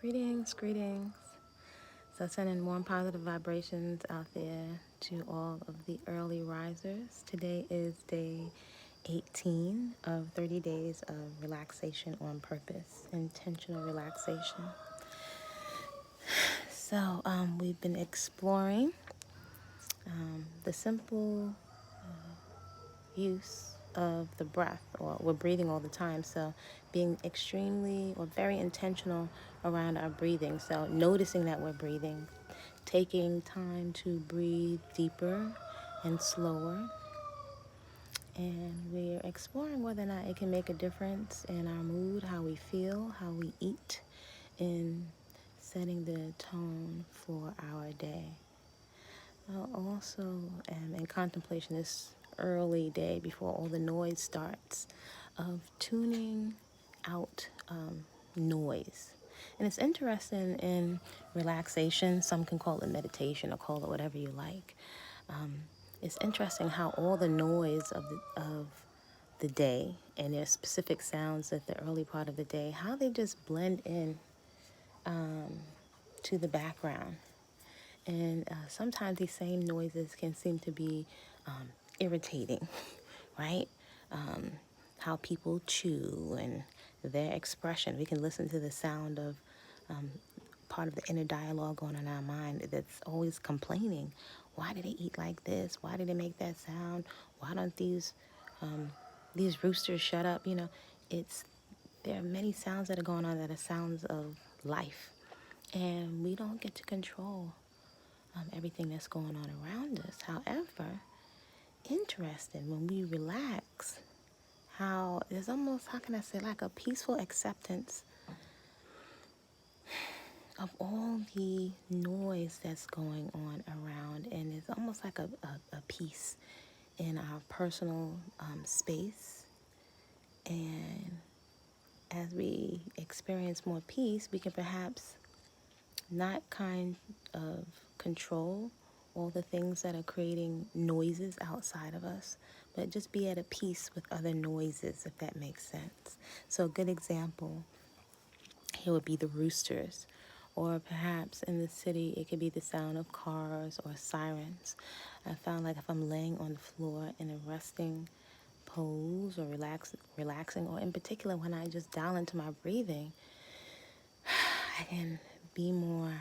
Greetings. So sending warm positive vibrations out there to all of the early risers. Today is day 18 of 30 days of relaxation on purpose, intentional relaxation. So we've been exploring the simple use of the breath, or we're breathing all the time, so being extremely or very intentional around our breathing. So noticing that we're breathing, taking time to breathe deeper and slower, and we're exploring whether or not it can make a difference in our mood, how we feel, how we eat, in setting the tone for our day. Also, in contemplation this early day before all the noise starts, of tuning out noise. And it's interesting in relaxation, some can call it meditation or call it whatever you like. It's interesting how all the noise of the day, and there's specific sounds at the early part of the day, how they just blend in to the background. And sometimes these same noises can seem to be irritating, right? How people chew and their expression. We can listen to the sound of part of the inner dialogue going on in our mind that's always complaining. Why do they eat like this? Why do they make that sound? Why don't these roosters shut up? There are many sounds that are going on that are sounds of life, and we don't get to control everything that's going on around us. However, interesting when we relax, how there's almost, how can I say, like a peaceful acceptance of all the noise that's going on around, and it's almost like a peace in our personal space. And as we experience more peace, we can perhaps not kind of control all the things that are creating noises outside of us, but just be at a peace with other noises, if that makes sense. So a good example here would be the roosters, or perhaps in the city it could be the sound of cars or sirens. I found like if I'm laying on the floor in a resting pose or relaxing, or in particular when I just dial into my breathing, I can be more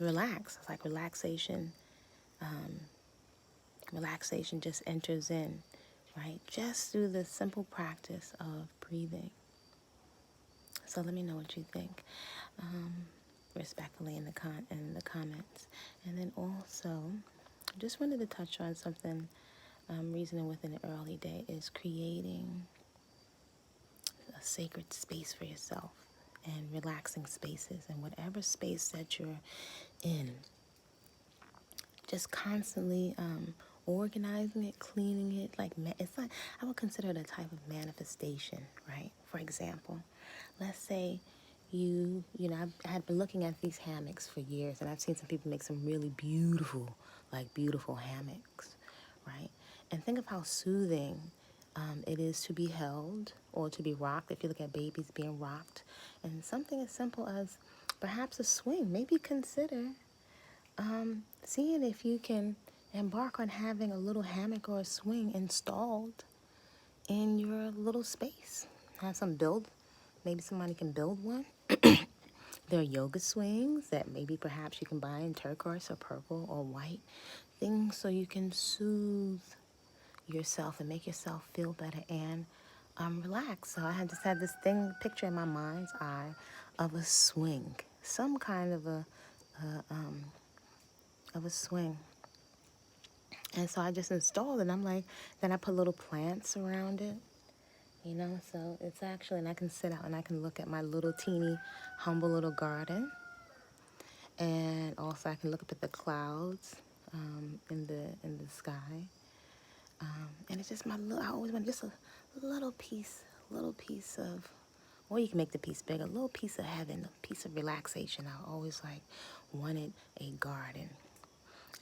relaxed. It's like relaxation just enters in, right? Just through the simple practice of breathing. So let me know what you think, respectfully in the comments. And then also, just wanted to touch on something. Reasoning within the early day is creating a sacred space for yourself, and relaxing spaces, and whatever space that you're in, just constantly organizing it, cleaning it. It's like, I would consider it a type of manifestation, right? For example, let's say I had been looking at these hammocks for years, and I've seen some people make some really beautiful hammocks, right? And think of how soothing it is to be held or to be rocked. If you look at babies being rocked, and something as simple as perhaps a swing, maybe consider seeing if you can embark on having a little hammock or a swing installed in your little space. Maybe somebody can build one. There are yoga swings that maybe perhaps you can buy in turquoise or purple or white, things so you can soothe yourself and make yourself feel better and relax. So I just had this picture in my mind's eye of a swing, some kind of a swing. And so I just installed it. Then I put little plants around it, so it's actually, and I can sit out and I can look at my little teeny, humble little garden. And also I can look up at the clouds in the sky. And it's just I always want just a little piece of, or you can make the piece bigger, a little piece of heaven, a piece of relaxation. I always wanted a garden.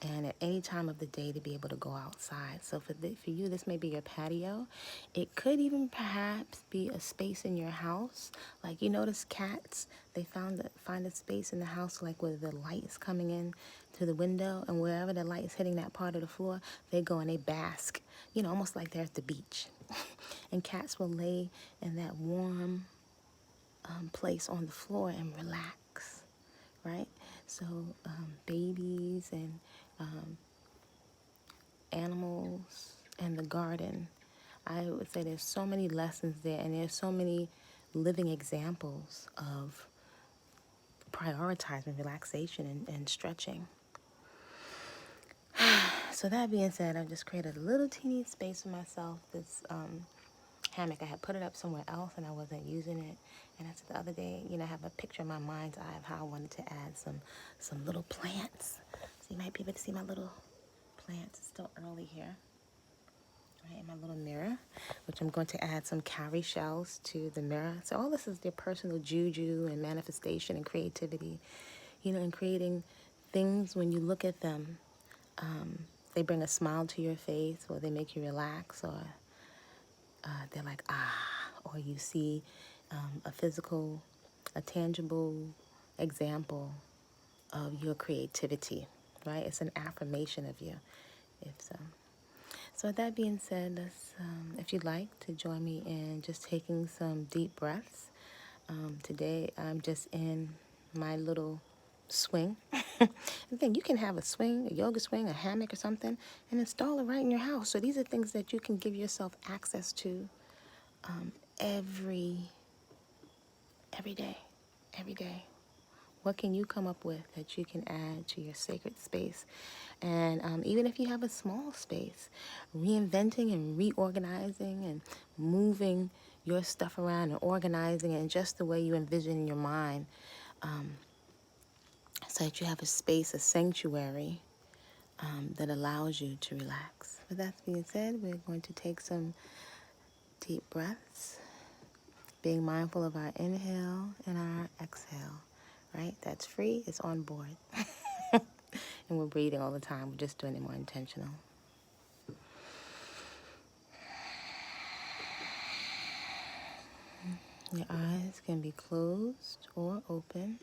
and at any time of the day to be able to go outside. So for you, this may be your patio. It could even perhaps be a space in your house. Like, you notice cats, they find a space in the house, like where the light is coming in to the window, and wherever the light is hitting that part of the floor, they go and they bask, almost like they're at the beach. And cats will lay in that warm place on the floor and relax, right? So babies and animals and the garden, I would say there's so many lessons there, and there's so many living examples of prioritizing relaxation and stretching. So that being said, I've just created a little teeny space for myself. This hammock, I had put it up somewhere else and I wasn't using it. And I said the other day, I have a picture in my mind's eye of how I wanted to add some little plants. So you might be able to see my little plants. It's still early here. Right, in my little mirror, which I'm going to add some cowrie shells to the mirror. So all this is their personal juju and manifestation and creativity, and creating things. When you look at them, they bring a smile to your face, or they make you relax, or they're like, or you see a tangible example of your creativity, right? It's an affirmation of you, if so. So with that being said, if you'd like to join me in just taking some deep breaths. Today I'm just in my little swing. Again, you can have a swing, a yoga swing, a hammock or something, and install it right in your house. So these are things that you can give yourself access to every day, every day. What can you come up with that you can add to your sacred space? And even if you have a small space, reinventing and reorganizing and moving your stuff around and organizing it in just the way you envision in your mind, so that you have a space, a sanctuary that allows you to relax. With that being said, we're going to take some deep breaths, being mindful of our inhale and our exhale, right? That's free, it's on board. And we're breathing all the time, we're just doing it more intentional. Your eyes can be closed or open.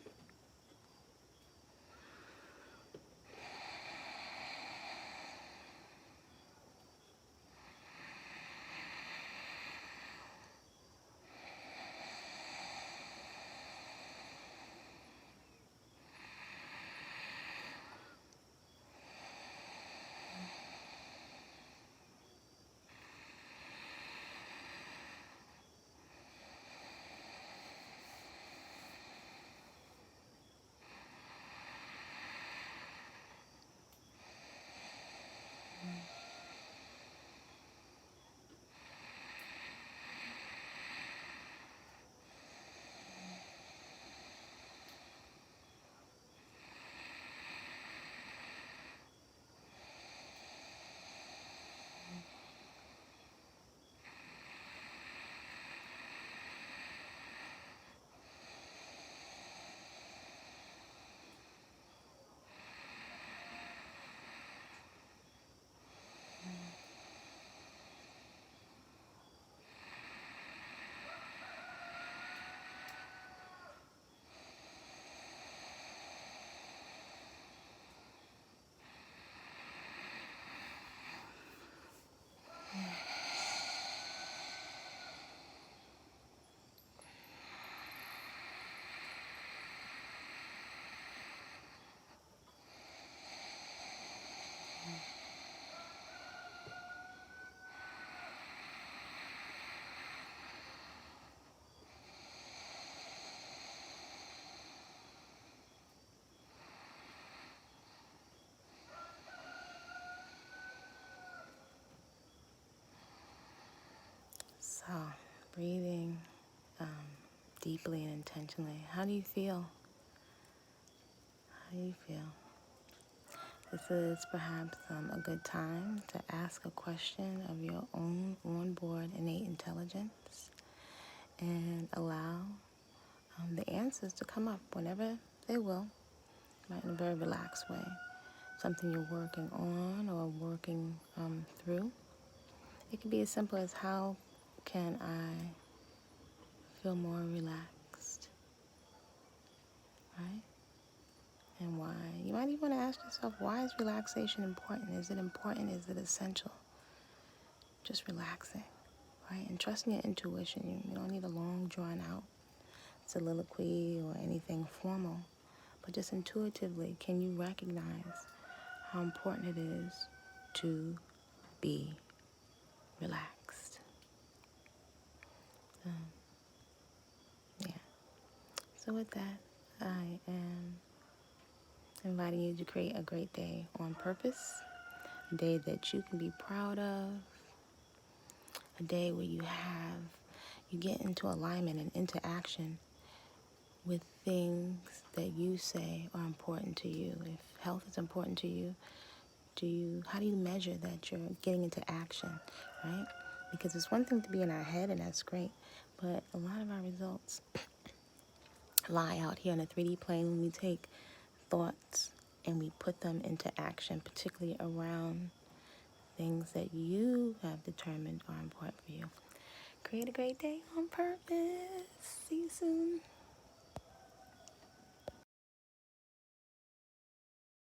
So, breathing deeply and intentionally. How do you feel? How do you feel? This is perhaps a good time to ask a question of your own onboard innate intelligence and allow the answers to come up whenever they will, right, in a very relaxed way. something you're working on or working through. It can be as simple as, how can I feel more relaxed, right? And why? You might even want to ask yourself, why is relaxation important? Is it important? Is it essential? Just relaxing, right? And trusting your intuition. You don't need a long, drawn out soliloquy or anything formal, but just intuitively, can you recognize how important it is to be relaxed? Yeah. So with that, I am inviting you to create a great day on purpose, a day that you can be proud of, a day where you get into alignment and into action with things that you say are important to you. If health is important to you, how do you measure that you're getting into action, right? Because it's one thing to be in our head, and that's great, but a lot of our results lie out here in the 3D plane when we take thoughts and we put them into action, particularly around things that you have determined are important for you. Create a great day on purpose. See you soon.